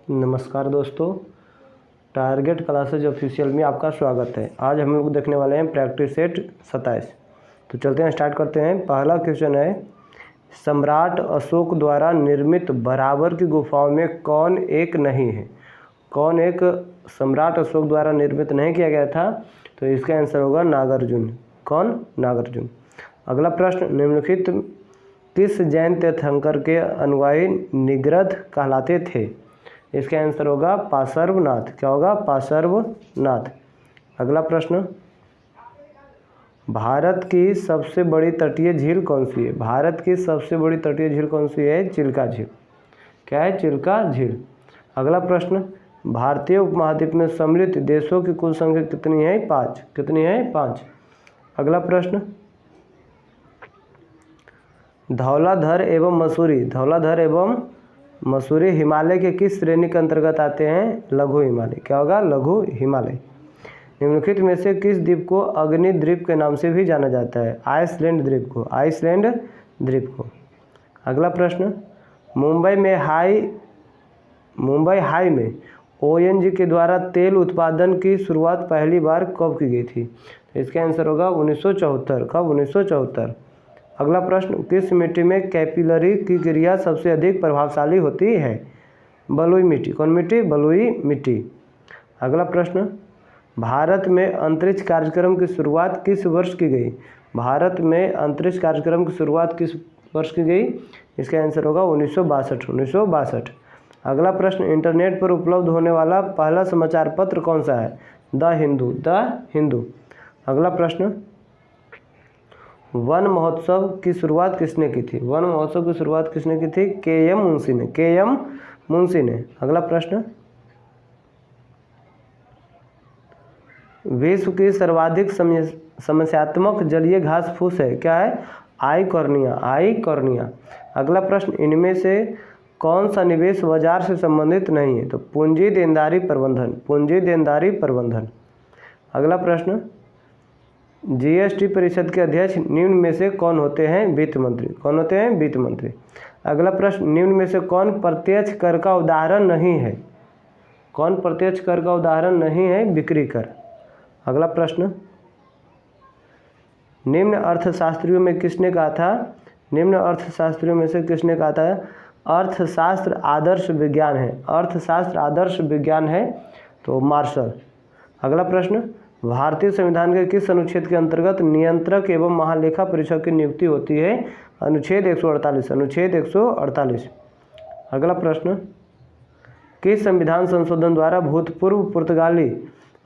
नमस्कार दोस्तों, target classes official में आपका स्वागत है। आज हम लोग देखने वाले हैं प्रैक्टिस सेट 27। तो चलते हैं, स्टार्ट करते हैं। पहला क्वेश्चन है, सम्राट अशोक द्वारा निर्मित बराबर की गुफाओं में कौन एक नहीं है? कौन एक सम्राट अशोक द्वारा निर्मित नहीं किया गया था? तो इसका आंसर होगा नागार्जुन। कौन? नागार्जुन। अगला प्रश्न, निम्नलिखित किस जैन तीर्थंकर के अनुयायी निगृध कहलाते थे? इसका आंसर होगा पार्श्वनाथ। क्या होगा? पार्श्वनाथ। अगला प्रश्न, भारत की सबसे बड़ी तटीय झील कौन सी है? भारत की सबसे बड़ी तटीय झील कौन सी है? चिल्का झील। क्या है? चिल्का झील। अगला प्रश्न, भारतीय उपमहाद्वीप में सम्मिलित देशों की कुल संख्या कितनी है? 5। कितनी है? 5। अगला प्रश्न, धौलाधर एवं मसूरी हिमालय के किस श्रेणी के अंतर्गत आते हैं? लघु हिमालय। क्या होगा? लघु हिमालय। निम्नलिखित में से किस द्वीप को अग्नि द्वीप के नाम से भी जाना जाता है? आइसलैंड द्वीप को। आइसलैंड द्वीप को। अगला प्रश्न, मुंबई हाई में ओएनजी के द्वारा तेल उत्पादन की शुरुआत पहली बार कब की गई थी? तो इसका आंसर होगा 1974। कब? 1974। अगला प्रश्न, किस मिट्टी में कैपिलरी की क्रिया सबसे अधिक प्रभावशाली होती है? बलुई मिट्टी। कौन मिट्टी? बलुई मिट्टी। अगला प्रश्न, भारत में अंतरिक्ष कार्यक्रम की शुरुआत किस वर्ष की गई? भारत में अंतरिक्ष कार्यक्रम की शुरुआत किस वर्ष की गई? इसका आंसर होगा 1962। अगला प्रश्न, इंटरनेट पर उपलब्ध होने वाला पहला समाचार पत्र कौन सा है? द हिंदू। अगला प्रश्न, वन महोत्सव की शुरुआत किसने की थी? वन महोत्सव की शुरुआत किसने की थी? के.एम. मुंशी ने। अगला प्रश्न, विश्व की सर्वाधिक समस्यात्मक जलीय घास फूस है? क्या है? आइकॉर्निया। अगला प्रश्न, इनमें से कौन सा निवेश बाजार से संबंधित नहीं है? तो पूंजी देनदारी प्रबंधन। अगला प्रश्न, जीएसटी परिषद के अध्यक्ष निम्न में से कौन होते हैं? वित्त मंत्री। कौन होते हैं? वित्त मंत्री। अगला प्रश्न, निम्न में से कौन प्रत्यक्ष कर का उदाहरण नहीं है? कौन प्रत्यक्ष कर का उदाहरण नहीं है? बिक्री कर। अगला प्रश्न, निम्न अर्थशास्त्रियों में किसने कहा था? निम्न अर्थशास्त्रियों में से किसने कहा था अर्थशास्त्र आदर्श विज्ञान है? अर्थशास्त्र आदर्श विज्ञान है, तो मार्शल। अगला प्रश्न, भारतीय संविधान के किस अनुच्छेद के अंतर्गत नियंत्रक एवं महालेखा परीक्षक की नियुक्ति होती है? अनुच्छेद 148। अगला प्रश्न, किस संविधान संशोधन द्वारा भूतपूर्व पुर्तगाली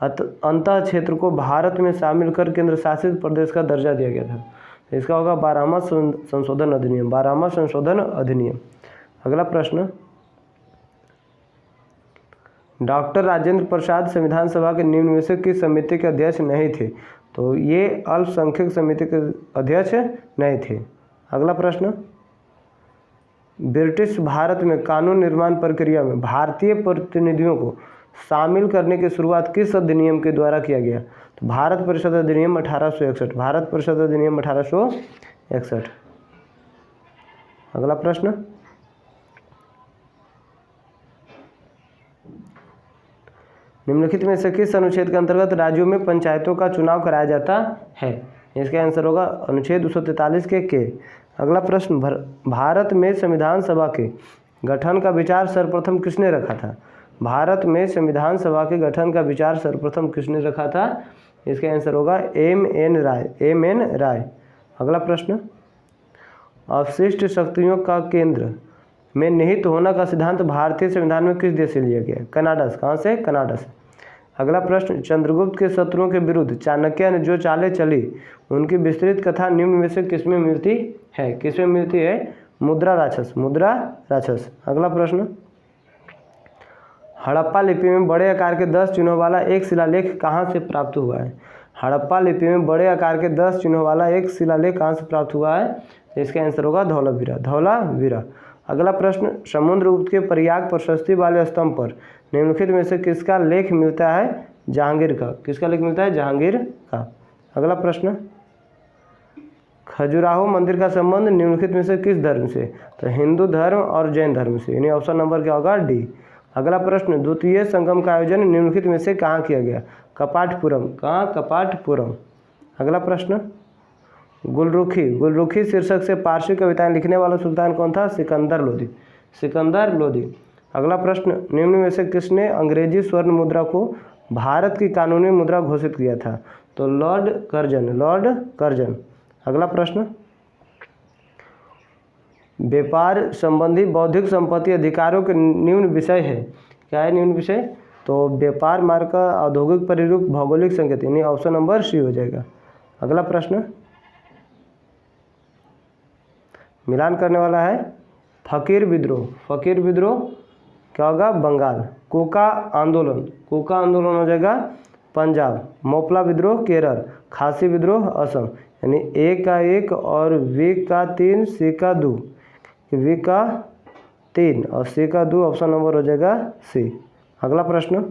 अंतः क्षेत्र को भारत में शामिल कर केंद्र शासित प्रदेश का दर्जा दिया गया था? इसका होगा 12वां संशोधन अधिनियम। अगला प्रश्न, डॉक्टर राजेंद्र प्रसाद संविधान सभा के निम्न में से किस समिति के अध्यक्ष नहीं थे? तो ये अल्पसंख्यक समिति के अध्यक्ष नहीं थे। अगला प्रश्न, ब्रिटिश भारत में कानून निर्माण प्रक्रिया में भारतीय प्रतिनिधियों को शामिल करने की शुरुआत किस अधिनियम के द्वारा किया गया? तो भारत परिषद अधिनियम 1861। भारत परिषद अधिनियम 1861। अगला प्रश्न, निम्नलिखित में से किस अनुच्छेद के अंतर्गत राज्यों में पंचायतों का चुनाव कराया जाता है? इसका आंसर होगा अनुच्छेद 243 के। अगला प्रश्न, भारत में संविधान सभा के गठन का विचार सर्वप्रथम किसने रखा था? भारत में संविधान सभा के गठन का विचार सर्वप्रथम किसने रखा था? इसका आंसर होगा एम.एन. राय। अगला प्रश्न, अवशिष्ट शक्तियों का केंद्र में निहित होना का सिद्धांत भारतीय संविधान में किस देश से लिया गया? कनाडा से। कहाँ से? कनाडा से। अगला प्रश्न, चंद्रगुप्त के शत्रुओं के विरुद्ध चाणक्य ने जो चालें चली उनकी विस्तृत कथा निम्न में से किसमें मिलती है? किसमें मिलती है? मुद्रा राक्षस। अगला प्रश्न, हड़प्पा लिपि में बड़े आकार के 10 चिन्हों वाला एक शिलालेख कहाँ से प्राप्त हुआ है? हड़प्पा लिपि में बड़े आकार के 10 चिन्हों वाला एक शिलालेख कहाँ से प्राप्त हुआ है? इसका आंसर होगा धौलावीरा। अगला प्रश्न, समुद्रगुप्त के प्रयाग प्रशस्ति वाले स्तंभ पर निम्नलिखित में से किसका लेख मिलता है? जहांगीर का। किसका लेख मिलता है? जहांगीर का। अगला प्रश्न, खजुराहो मंदिर का संबंध निम्नलिखित में से किस धर्म से? तो हिंदू धर्म और जैन धर्म से, यानी ऑप्शन नंबर क्या होगा? डी। अगला प्रश्न, द्वितीय संगम का आयोजन निम्नलिखित में से कहाँ किया गया? कपाटपुरम। कहाँ? कपाटपुरम। अगला प्रश्न, गुलरुखी शीर्षक से पारसी कविताएं लिखने वाला सुल्तान कौन था? सिकंदर लोदी। सिकंदर लोदी। अगला प्रश्न, निम्न में से किसने अंग्रेजी स्वर्ण मुद्रा को भारत की कानूनी मुद्रा घोषित किया था? तो लॉर्ड कर्जन। Lord Curzon. अगला प्रश्न, व्यापार संबंधी बौद्धिक संपत्ति अधिकारों के निम्न विषय है। क्या है निम्न विषय? तो व्यापार मार्ग का औद्योगिक परिरूप, भौगोलिक संकेत, यानी ऑप्शन नंबर सी हो जाएगा। अगला प्रश्न, मिलान करने वाला है फकीर विद्रोह। फकीर विद्रोह क्या होगा? बंगाल। कोका आंदोलन। कोका आंदोलन हो जाएगा पंजाब। मोपला विद्रोह केरल। खासी विद्रोह असम। यानी ए का 1 और वी का 3, सी का 2। वी का 3 और सी का 2, ऑप्शन नंबर हो जाएगा सी। अगला प्रश्न,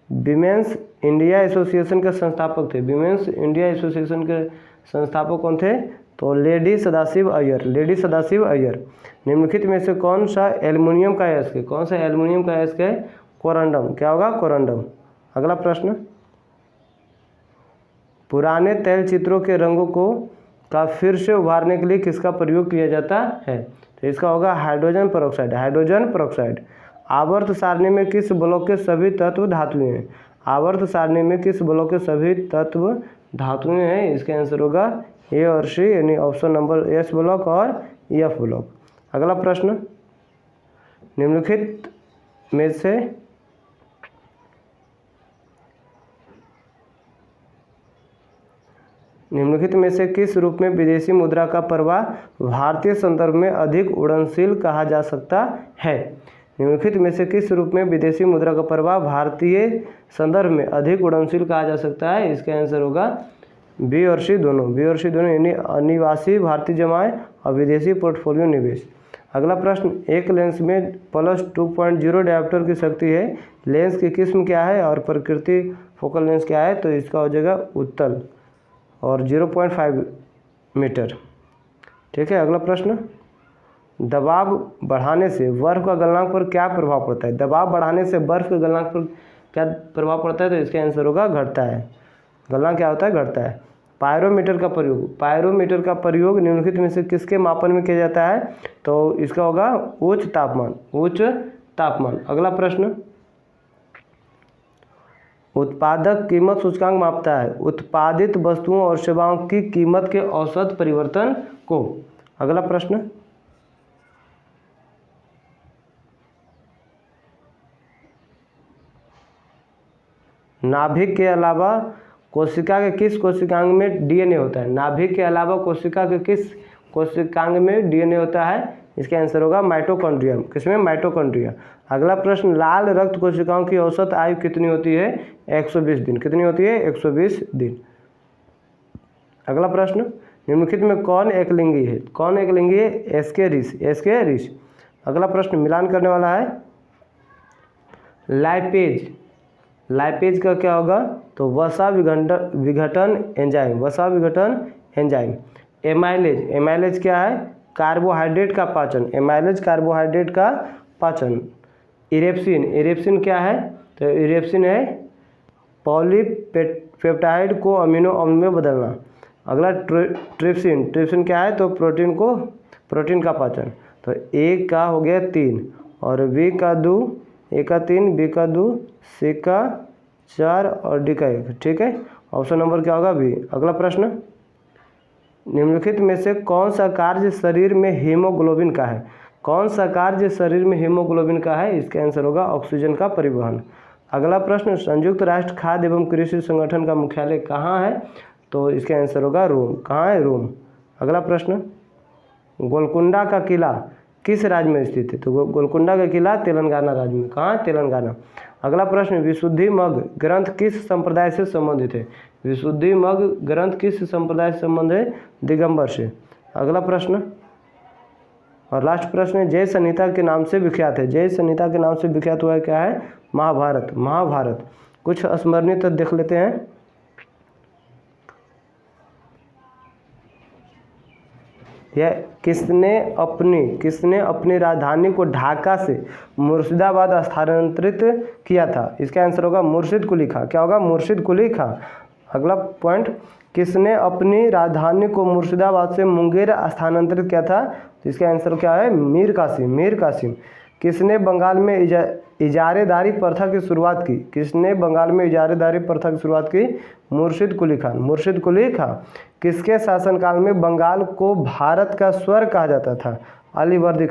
विमेंस इंडिया एसोसिएशन के संस्थापक थे। विमेंस इंडिया एसोसिएशन के संस्थापक कौन थे? तो लेडी सदाशिव अय्यर। लेडी सदाशिव अय्यर। निम्नलिखित में से कौन सा एल्युमिनियम का अयस्क है? कौन सा एल्युमिनियम का अयस्क है? कोरंडम। क्या होगा? कोरंडम। अगला प्रश्न, पुराने तैल चित्रों के रंगों को का फिर से उभारने के लिए किसका प्रयोग किया जाता है? तो इसका होगा हाइड्रोजन पेरोक्साइड। Hydrogen peroxide. आवर्त सारणी में किस ब्लॉक के सभी तत्व धातुएं हैं? आवर्त सारणी में किस ब्लॉक के सभी तत्व धातुएं हैं? इसका आंसर होगा ए और सी, यानी ऑप्शन नंबर एस ब्लॉक और एफ ब्लॉक। अगला प्रश्न, निम्नलिखित में से किस रूप में विदेशी मुद्रा का प्रवाह भारतीय संदर्भ में अधिक उड़नशील कहा जा सकता है? निम्नलिखित में से किस रूप में विदेशी मुद्रा का प्रवाह भारतीय संदर्भ में अधिक उड़नशील कहा जा सकता है? इसका आंसर होगा बी और सी दोनों। बी और सी दोनों, यानी अनिवासी भारतीय जमाएं और विदेशी पोर्टफोलियो निवेश। अगला प्रश्न, एक लेंस में +2.0 डायोप्टर की शक्ति है। लेंस की किस्म क्या है और प्रकृति फोकल लेंस क्या है? तो इसका हो जाएगा उत्तल और 0.5 मीटर। ठीक है। अगला प्रश्न, दबाव बढ़ाने से बर्फ का गलनांक पर क्या प्रभाव पड़ता है? दबाव बढ़ाने से बर्फ के गलनांक पर क्या प्रभाव पड़ता है? तो इसका आंसर होगा घटता है। गलनांक क्या होता है? घटता है। पायरोमीटर का प्रयोग। पायरोमीटर का प्रयोग निम्नलिखित में से किसके मापन में किया जाता है? तो इसका होगा उच्च तापमान। उच्च तापमान। अगला प्रश्न, उत्पादक कीमत सूचकांक मापता है उत्पादित वस्तुओं और सेवाओं की कीमत के औसत परिवर्तन को। अगला प्रश्न, नाभिक के अलावा कोशिका के किस कोशिकांग में डीएनए होता है? नाभिक के अलावा कोशिका के किस कोशिकांग में डीएनए होता है? इसका आंसर होगा माइटोकॉन्ड्रिया। किसमें? माइटोकॉन्ड्रिया। अगला प्रश्न, लाल रक्त कोशिकाओं की औसत आयु कितनी होती है? 120 दिन। कितनी होती है? 120 दिन। अगला प्रश्न, निम्नलिखित में कौन एकलिंगी है? कौन एकलिंगी है? एसके रिस। एसके रिस। अगला प्रश्न, मिलान करने वाला है लाइपेज। लाइपेज का क्या होगा? तो वसा विघटन एंजाइम। वसा विघटन एंजाइम। एमाइलेज। एमाइलेज क्या है? कार्बोहाइड्रेट का पाचन। एमाइलेज कार्बोहाइड्रेट का पाचन। इरेप्सिन। इरेप्सिन क्या है? तो इरेप्सिन है पॉलीपेप्टाइड को अमीनो अम्ल में बदलना। अगला ट्रिप्सिन। ट्रिप्सिन क्या है? तो प्रोटीन का पाचन। तो ए का हो गया 3 और बी का 2, ए का 3, बी का 2, सी का 4 और डी का 1। ठीक है। ऑप्शन नंबर क्या होगा? बी। अगला प्रश्न, निम्नलिखित में से कौन सा कार्य शरीर में हीमोग्लोबिन का है? कौन सा कार्य शरीर में हीमोग्लोबिन का है? इसका आंसर होगा ऑक्सीजन का परिवहन। अगला प्रश्न, संयुक्त राष्ट्र खाद्य एवं कृषि संगठन का मुख्यालय कहाँ है? तो इसका आंसर होगा रोम। कहाँ है? रोम। अगला प्रश्न, गोलकुंडा का किला किस राज्य में स्थित है? तो गोलकुंडा का किला तेलंगाना राज्य में। कहाँ? तेलंगाना। अगला प्रश्न, विशुद्धि मग ग्रंथ किस संप्रदाय से संबंधित है? विशुद्धि मग ग्रंथ किस संप्रदाय से संबंधित है? दिगंबर से। अगला प्रश्न और लास्ट प्रश्न है, जय संहिता के नाम से विख्यात है। जय संहिता के नाम से विख्यात हुआ है क्या है? महाभारत। महाभारत। कुछ स्मरणीय तथ्य देख लेते हैं। यह किसने अपनी राजधानी को ढाका से मुर्शिदाबाद स्थानांतरित किया था? इसका आंसर होगा मुर्शिद कुली खां। क्या होगा? मुर्शिद कुली खां। अगला पॉइंट, किसने अपनी राजधानी को मुर्शिदाबाद से मुंगेर स्थानांतरित किया था? तो इसका आंसर क्या है? मीर कासिम। किसने बंगाल में इजारेदारी प्रथा की शुरुआत की? किसने बंगाल में इजारेदारी प्रथा की शुरुआत की? मुर्शिद कुली खां। किसके शासनकाल में बंगाल को भारत का स्वर्ग कहा जाता था? अलीवर्दी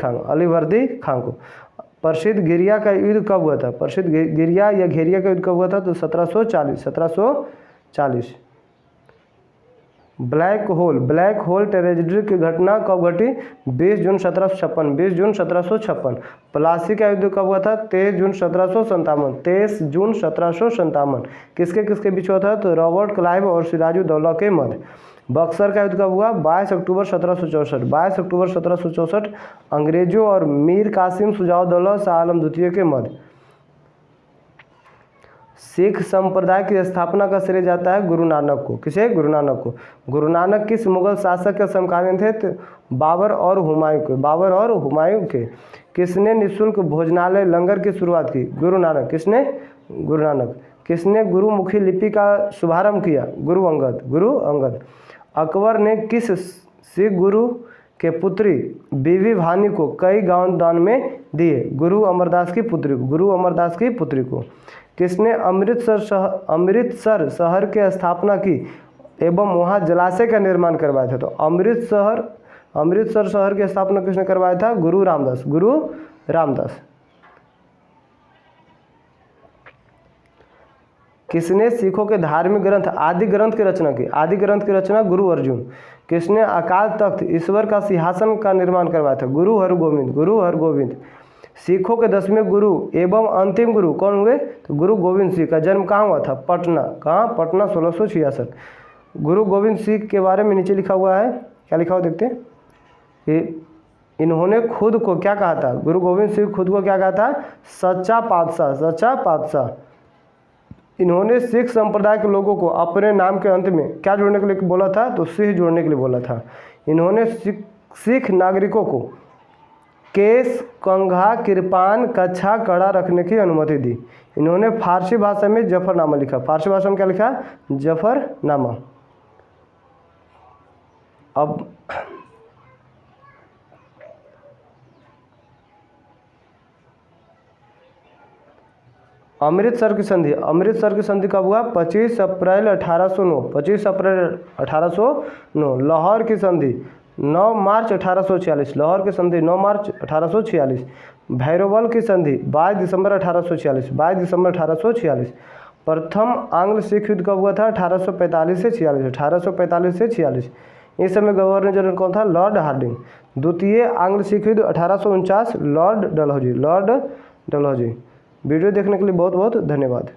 खां को। प्रसिद्ध गिरिया का युद्ध कब हुआ था? प्रसिद्ध गिरिया या घेरिया का युद्ध कब हुआ था? तो 1740। ब्लैक होल ट्रेजेडी की घटना कब घटी? 20 जून 1756। प्लासी का युद्ध कब हुआ था? 23 जून 1757। किसके बीच हुआ था? तो रॉबर्ट क्लाइव और सिराजुद्दौला के मध्य। बक्सर का युद्ध कब हुआ? 22 अक्टूबर 1764। अंग्रेजों और मीर कासिम शुजाउद्दौला शाह आलम द्वितीय के मध्य। सिख संप्रदाय की स्थापना का श्रेय जाता है गुरु नानक को। किसे? गुरु नानक को। गुरु नानक किस मुगल शासक के समकालीन थे? तो बाबर और हुमायूं के। किसने निःशुल्क भोजनालय लंगर की शुरुआत की? गुरु नानक। किसने गुरुमुखी लिपि का शुभारंभ किया? गुरु अंगद। अकबर ने किस सिख गुरु के पुत्री बीबी भानी को कई गांव दान में दिए? गुरु अमरदास की पुत्री को। किसने अमृतसर शहर की स्थापना की एवं वहां जलाशय का निर्माण करवाया था? तो अमृतसर शहर की स्थापना किसने करवाया था? गुरु रामदास। किसने सिखों के धार्मिक ग्रंथ आदि ग्रंथ की रचना की? आदि ग्रंथ की रचना गुरु अर्जुन। किसने अकाल तख्त ईश्वर का सिंहासन का निर्माण करवाया था? गुरु हरगोविंद। सिखों के 10वें गुरु एवं अंतिम गुरु कौन हुए? तो गुरु गोविंद सिंह का जन्म कहाँ हुआ था? पटना। कहाँ? पटना 1666। गुरु गोविंद सिंह के बारे में नीचे लिखा हुआ है, क्या लिखा हुआ देखते हैं। इन्होंने खुद को क्या कहा था? गुरु गोविंद सिंह खुद को क्या कहा था? सच्चा पातशाह। इन्होंने सिख संप्रदाय के लोगों को अपने नाम के अंत में क्या जोड़ने के लिए बोला था? तो सिंह जोड़ने के लिए बोला था। इन्होंने सिख नागरिकों को केस, कंघा, कृपान, कच्छा, कड़ा रखने की अनुमति दी। इन्होंने फारसी भाषा में जफरनामा लिखा। फारसी भाषा में क्या लिखा? जफरनामा। अब अमृतसर की संधि कब हुआ? 25 अप्रैल 1809। लाहौर की संधि 9 मार्च 1846। लाहौर की संधि 9 मार्च 1846। भैरवल की संधि 22 दिसंबर 1846। प्रथम आंग्ल सिख युद्ध कब हुआ था? 1845 से 46। इस समय गवर्नर जनरल कौन था? Lord Hardinge. द्वितीय आंग्ल सिख युद्ध 1849। लॉर्ड डलहौजी। वीडियो देखने के लिए बहुत बहुत धन्यवाद।